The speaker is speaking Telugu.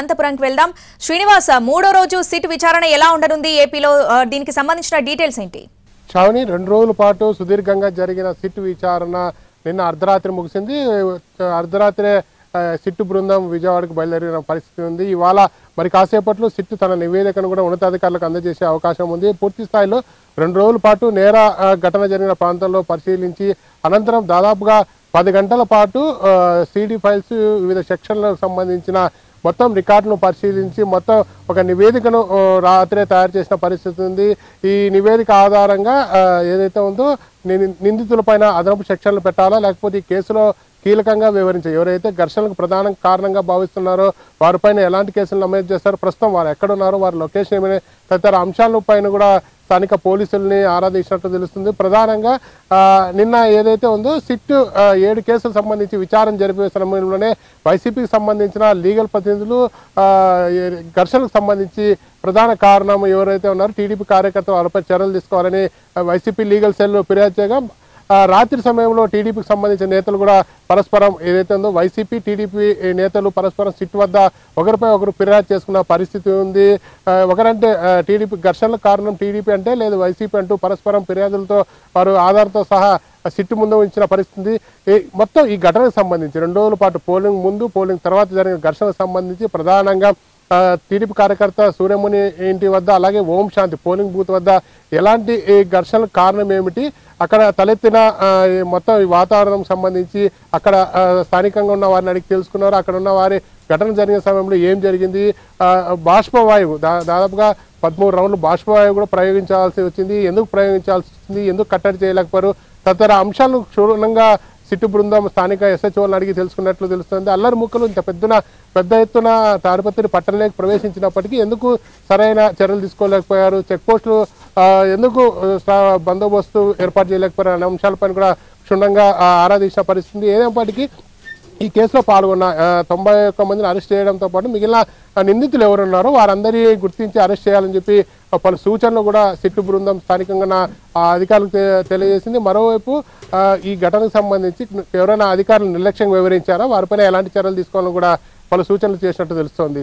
అనంతపురంకి వెళ్దాం. శ్రీనివాస, మూడో రోజు సిట్ విచారణ ఎలా ఉండనుంది ఏపీలో? దీనికి సంబంధించిన డీటెయిల్స్ ఏంటి? శ్రావణి, 2 రోజుల పాటు సుదీర్ఘంగా జరిగిన సిట్ విచారణ నిన్న అర్ధరాత్రి ముగిసింది. అర్ధరాత్రే సిట్ బృందం విజయవాడకు బయలుదేరిన పరిస్థితి ఉంది. ఇవాళ మరి కాసేపట్లో సిట్ తన నివేదికను కూడా ఉన్నతాధికారులకు అందజేసే అవకాశం ఉంది. పూర్తి స్థాయిలో 2 రోజుల పాటు నేర ఘటన జరిగిన ప్రాంతంలో పరిశీలించి అనంతరం దాదాపుగా 10 గంటల పాటు సిడి ఫైల్స్, వివిధ సెక్షన్లకు సంబంధించిన మొత్తం రికార్డును పరిశీలించి మొత్తం ఒక నివేదికను రాత్రే తయారు చేసిన పరిస్థితి ఉంది. ఈ నివేదిక ఆధారంగా ఏదైతే ఉందో నిందితులపైన అదనపు సెక్షన్లు పెట్టాలా, లేకపోతే ఈ కేసులో కీలకంగా వివరించారు ఎవరైతే ఘర్షణలకు ప్రధాన కారణంగా భావిస్తున్నారో వారిపైన ఎలాంటి కేసులు నమోదు చేస్తారో, ప్రస్తుతం వారు ఎక్కడున్నారో, వారి లొకేషన్ ఏమైనా తదితర అంశాలపైన కూడా స్థానిక పోలీసుల్ని ఆరాధించినట్టు తెలుస్తుంది. ప్రధానంగా నిన్న ఏదైతే ఉందో సిట్ 7 కేసులకు సంబంధించి విచారణ జరిపే సమయంలోనే వైసీపీకి సంబంధించిన లీగల్ ప్రతినిధులు ఘర్షణకు సంబంధించి ప్రధాన కారణం ఎవరైతే ఉన్నారో టీడీపీ కార్యకర్తలు వారిపై చర్యలు తీసుకోవాలని వైసీపీ లీగల్ సెల్ ఫిర్యాదు చేయగా రాత్రి సమయంలో టీడీపీకి సంబంధించిన నేతలు కూడా పరస్పరం ఏదైతే ఉందో వైసీపీ టీడీపీ నేతలు పరస్పరం సిట్ వద్ద ఒకరిపై ఒకరు ఫిర్యాదు చేసుకున్న పరిస్థితి ఉంది. ఒకరంటే టీడీపీ ఘర్షణలకు కారణం టీడీపీ అంటే లేదు వైసీపీ అంటూ పరస్పరం ఫిర్యాదులతో వారు ఆధార్తో సహా సిట్ ముందు ఉంచిన పరిస్థితి. మొత్తం ఈ ఘటనకు సంబంధించి 2 రోజుల పాటు పోలింగ్ ముందు పోలింగ్ తర్వాత జరిగిన ఘర్షణకు సంబంధించి ప్రధానంగా టీడీపీ కార్యకర్త సూర్యముని ఇంటి వద్ద, అలాగే ఓం శాంతి పోలింగ్ బూత్ వద్ద ఎలాంటి ఘర్షణలకు కారణం ఏమిటి, అక్కడ తలెత్తిన మొత్తం ఈ వాతావరణం సంబంధించి అక్కడ స్థానికంగా ఉన్న వారిని అడిగి తెలుసుకున్నారు. అక్కడ ఉన్న వారి ఘటన జరిగిన సమయంలో ఏం జరిగింది, బాష్పవాయువు దాదాపుగా 13 రౌండ్లు బాష్పవాయువు కూడా ప్రయోగించాల్సి వచ్చింది, ఎందుకు ప్రయోగించాల్సి వచ్చింది, ఎందుకు కట్టడి చేయలేకపోయారు, తదితర అంశాలను క్షుణ్ణంగా సిట్టు బృందం స్థానిక ఎస్హెచ్ఓలను అడిగి తెలుసుకున్నట్లు తెలుస్తుంది. అల్లరి ముక్కలు ఇంత పెద్ద ఎత్తున తాడిపత్రి పట్టణంలోకి ప్రవేశించినప్పటికీ ఎందుకు సరైన చర్యలు తీసుకోలేకపోయారు, చెక్ పోస్టులు ఎందుకు బందోబస్తు ఏర్పాటు చేయలేకపోయారు అనే అంశాలపైన కూడా క్షుణ్ణంగా ఆరాధించిన పరిస్థితి. ఏదైనప్పటికీ ఈ కేసులో పాల్గొన్న 91 మందిని అరెస్ట్ చేయడంతో పాటు మిగిలిన నిందితులు ఎవరున్నారో వారందరి గుర్తించి అరెస్ట్ చేయాలని చెప్పి పలు సూచనలు కూడా సిట్టు బృందం స్థానికంగా అధికారులకు తెలియజేసింది. మరోవైపు ఈ ఘటనకు సంబంధించి ఎవరైనా అధికారులు నిర్లక్ష్యంగా వివరించారో వారిపైన ఎలాంటి చర్యలు తీసుకోవాలని కూడా పలు సూచనలు చేసినట్టు తెలుస్తోంది.